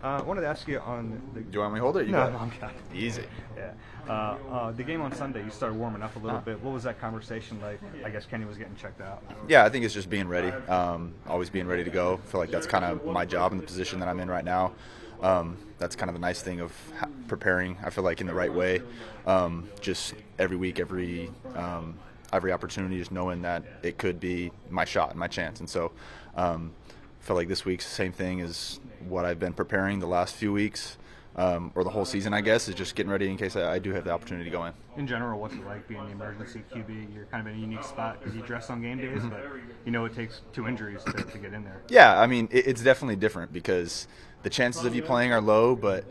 I wanted to ask you on the. Do you want me to hold it? No, I'm not. Easy. Yeah. The game on Sunday, you started warming up a little bit. What was that conversation like? I guess Kenny was getting checked out. Yeah, I think it's just being ready. Always being ready to go. I feel like that's kind of my job in the position that I'm in right now. That's kind of the nice thing of preparing. I feel like in the right way. Just every week, every opportunity, just knowing that it could be my shot, my chance. And so I feel like this week's the same thing as what I've been preparing the last few weeks, or the whole season, I guess, is just getting ready in case I do have the opportunity to go in. In general, what's it like being the emergency QB? You're kind of in a unique spot because you dress on game days, but it takes 2 injuries to get in there. Yeah, I mean, it's definitely different because the chances of you playing are low, but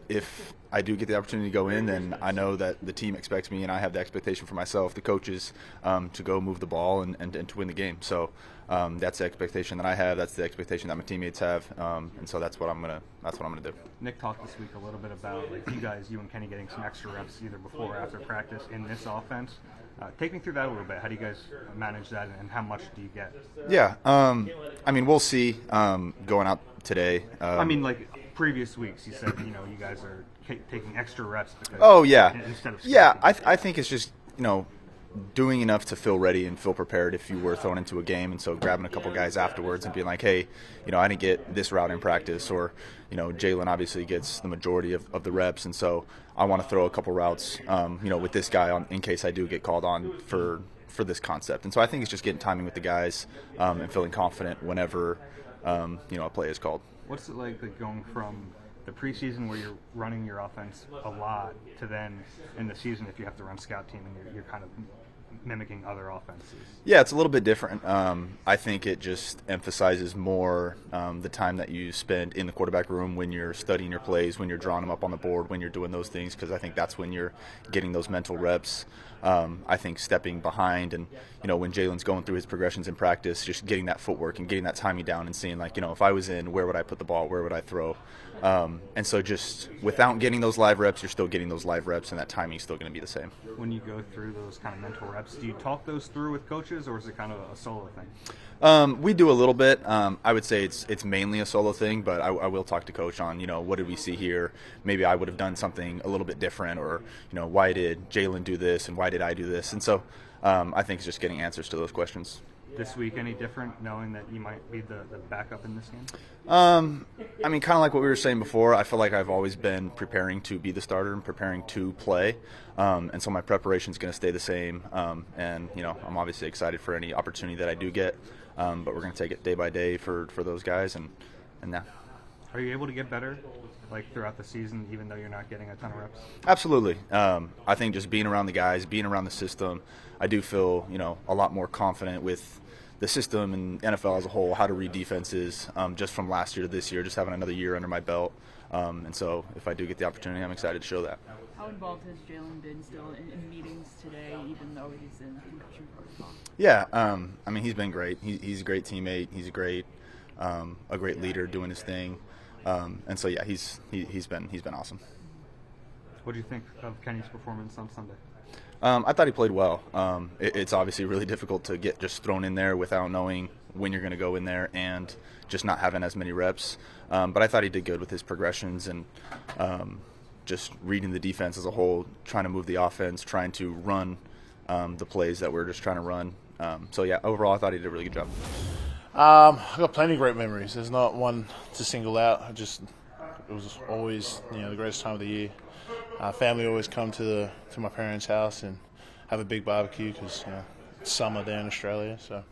if I do get the opportunity to go in, then I know that the team expects me, and I have the expectation for myself, the coaches, to go move the ball and to win the game. So that's the expectation that I have. That's the expectation that my teammates have, and so that's what I'm gonna do. Nick talked this week a little bit about you and Kenny getting some extra reps either before or after practice in this offense. Take me through that a little bit. How do you guys manage that, and how much do you get? Yeah, I mean, we'll see going out today. Previous weeks, you said you guys are taking extra reps because instead of I think it's just doing enough to feel ready and feel prepared if you were thrown into a game, and so grabbing a couple guys afterwards and being like, hey, I didn't get this route in practice, or Jalen obviously gets the majority of the reps, and so I want to throw a couple routes with this guy on in case I do get called on for this concept. And so I think it's just getting timing with the guys and feeling confident whenever a play is called. What's it like going from the preseason where you're running your offense a lot to then in the season if you have to run scout team and you're kind of mimicking other offenses? Yeah, it's a little bit different. I think it just emphasizes more the time that you spend in the quarterback room when you're studying your plays, when you're drawing them up on the board, when you're doing those things, because I think that's when you're getting those mental reps. I think stepping behind and, when Jalen's going through his progressions in practice, just getting that footwork and getting that timing down and seeing, if I was in, where would I put the ball, where would I throw? And so just without getting those live reps, you're still getting those live reps, and that timing's still going to be the same. When you go through those kind of mental reps, do you talk those through with coaches, or is it kind of a solo thing? We do a little bit. I would say it's mainly a solo thing, but I will talk to Coach on, what did we see here? Maybe I would have done something a little bit different, or, why did Jalen do this, and why did I do this? And so I think it's just getting answers to those questions. This week, any different, knowing that you might be the backup in this game? Kind of like what we were saying before, I feel like I've always been preparing to be the starter and preparing to play. And so my preparation is going to stay the same. And I'm obviously excited for any opportunity that I do get. But we're going to take it day by day for those guys. And yeah. Are you able to get better throughout the season, even though you're not getting a ton of reps? Absolutely. I think just being around the guys, being around the system, I do feel, a lot more confident with the system and NFL as a whole, how to read defenses, just from last year to this year, just having another year under my belt. And so if I do get the opportunity, I'm excited to show that. How involved has Jalen been still in meetings today, even though he's in concussion protocol? Yeah, he's been great. He's a great teammate. He's a great leader doing his thing. And so yeah, he's been awesome. What do you think of Kenny's performance on Sunday? I thought he played well. It's obviously really difficult to get just thrown in there without knowing when you're going to go in there and just not having as many reps. But I thought he did good with his progressions and just reading the defense as a whole, trying to move the offense, trying to run the plays that we're just trying to run. So yeah, overall I thought he did a really good job. I've got plenty of great memories. There's not one to single out. It was always the greatest time of the year. Family always come to my parents' house and have a big barbecue because it's summer there in Australia, so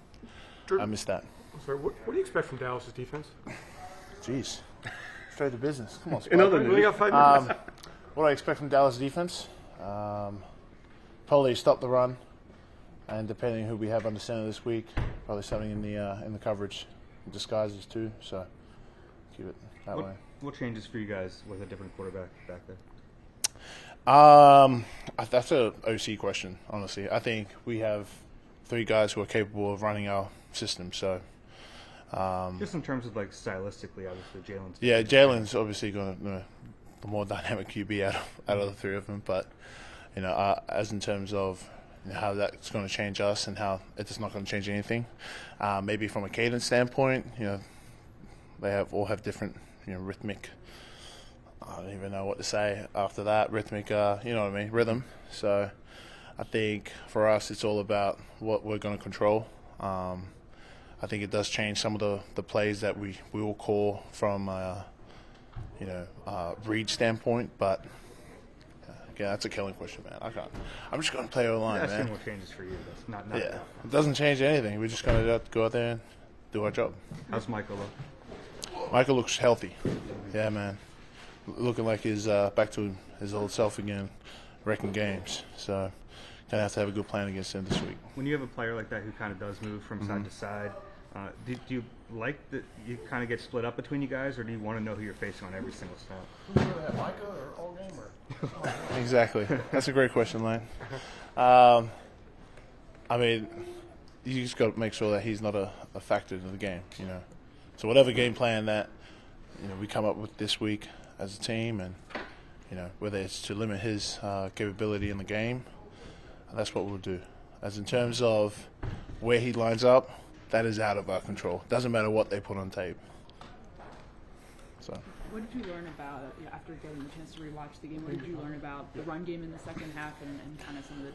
I miss that. Sorry, what do you expect from Dallas' defense? Jeez, straight to business. Come on, In other news, what do I expect from Dallas' defense? Probably stop the run, and depending who we have under center this week, probably something in the coverage disguises too. So keep it that way. What changes for you guys with a different quarterback back there? That's a OC question, honestly. I think we have 3 guys who are capable of running our system. So, just in terms of stylistically, obviously Jalen's. Yeah, Jalen's obviously going to the more dynamic QB out of the 3 of them. But as in terms of how that's going to change us and how it's not going to change anything, maybe from a cadence standpoint, they all have different rhythmic. I don't even know what to say after that. Rhythmic, you know what I mean, rhythm. So I think for us, it's all about what we're going to control. I think it does change some of the plays that we will call from read standpoint, but yeah, that's a killing question, man. I can't. I'm just going to play O-line, That's man. what changes for you. That's not Yeah, it doesn't change anything. We're just going to go out there and do our job. How's Michael look? Michael looks healthy. Yeah, man. Looking like he's back to his old self again, wrecking games. So, gonna have to have a good plan against him this week. When you have a player like that who kind of does move from side to side, do you like that you kind of get split up between you guys, or do you want to know who you're facing on every single snap? Exactly. That's a great question, Lane. I mean, you just got to make sure that he's not a factor in the game, So whatever game plan that we come up with this week as a team, and whether it's to limit his capability in the game, that's what we'll do. As in terms of where he lines up, that is out of our control. Doesn't matter what they put on tape. So. What did you learn about, after getting the chance to rewatch the game, what did you learn about the run game in the second half and kind of some of the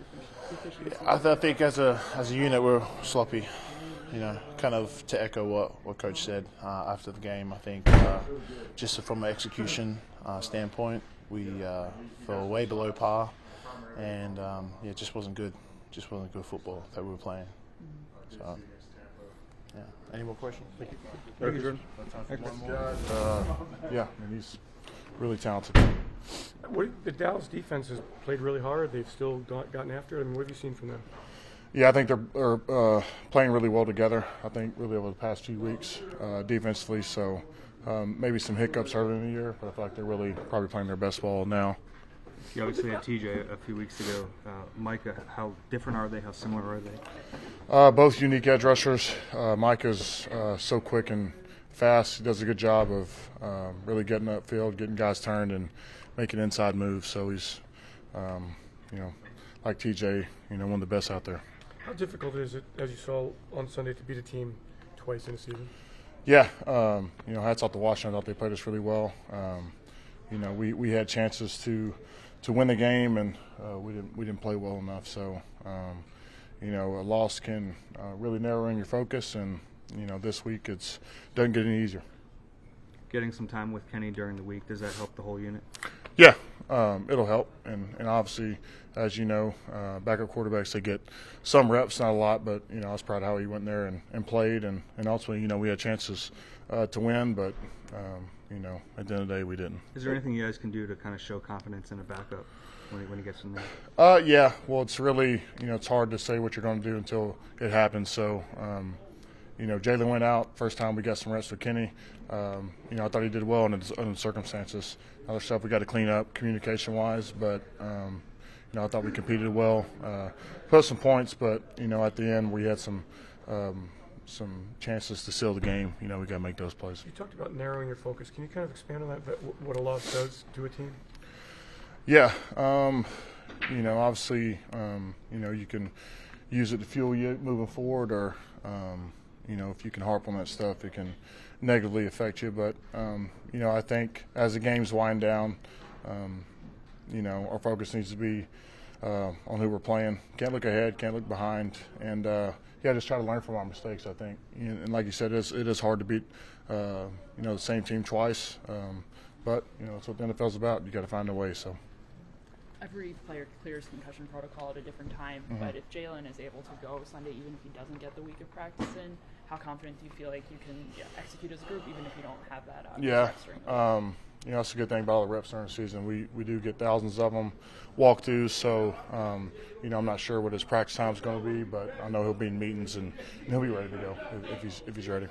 deficiencies? I think as a unit we're sloppy. Kind of to echo what Coach said after the game. I think just from an execution standpoint, we fell way below par, and it just wasn't good. Just wasn't good football that we were playing. So, yeah. Any more questions? Thank you, Jordan. Yeah, he's really talented. The Dallas defense has played really hard. They've still gotten after it. I mean, what have you seen from them? Yeah, I think they're playing really well together. I think really over the past few weeks defensively. So maybe some hiccups early in the year, but I feel like they're really probably playing their best ball now. You obviously had TJ a few weeks ago. Micah, how different are they? How similar are they? Both unique edge rushers. Micah's so quick and fast. He does a good job of really getting upfield, getting guys turned, and making inside moves. So he's, like TJ, one of the best out there. How difficult is it, as you saw on Sunday, to beat a team twice in a season? Yeah, hats off to Washington. I thought they played us really well. We had chances to win the game, and we didn't play well enough. So, a loss can really narrow in your focus, and this week it doesn't get any easier. Getting some time with Kenny during the week, does that help the whole unit? Yeah, it'll help, and obviously, as you know, backup quarterbacks, they get some reps, not a lot, but I was proud of how he went there and played, and ultimately, we had chances to win, but at the end of the day, we didn't. Is there anything you guys can do to kind of show confidence in a backup when he gets in there? Yeah, well, it's really it's hard to say what you're going to do until it happens. So, Jalen went out first time we got some reps with Kenny. I thought he did well under the circumstances. Other stuff we got to clean up communication-wise, but I thought we competed well, put some points, but at the end we had some chances to seal the game. We got to make those plays. You talked about narrowing your focus. Can you kind of expand on that? What a loss does to a team? Yeah, obviously, you can use it to fuel you moving forward, or if you can harp on that stuff, it can negatively affect you. But I think as the games wind down, our focus needs to be on who we're playing. Can't look ahead, can't look behind, and just try to learn from our mistakes. I think, and like you said, it is hard to beat the same team twice, but it's what the NFL's about. You got to find a way. So. Every player clears concussion protocol at a different time, but if Jalen is able to go Sunday, even if he doesn't get the week of practice in, how confident do you feel like you can execute as a group, even if you don't have that? That's a good thing about all the reps during the season. We do get thousands of them walkthroughs, so I'm not sure what his practice time is going to be, but I know he'll be in meetings and he'll be ready to go if he's ready.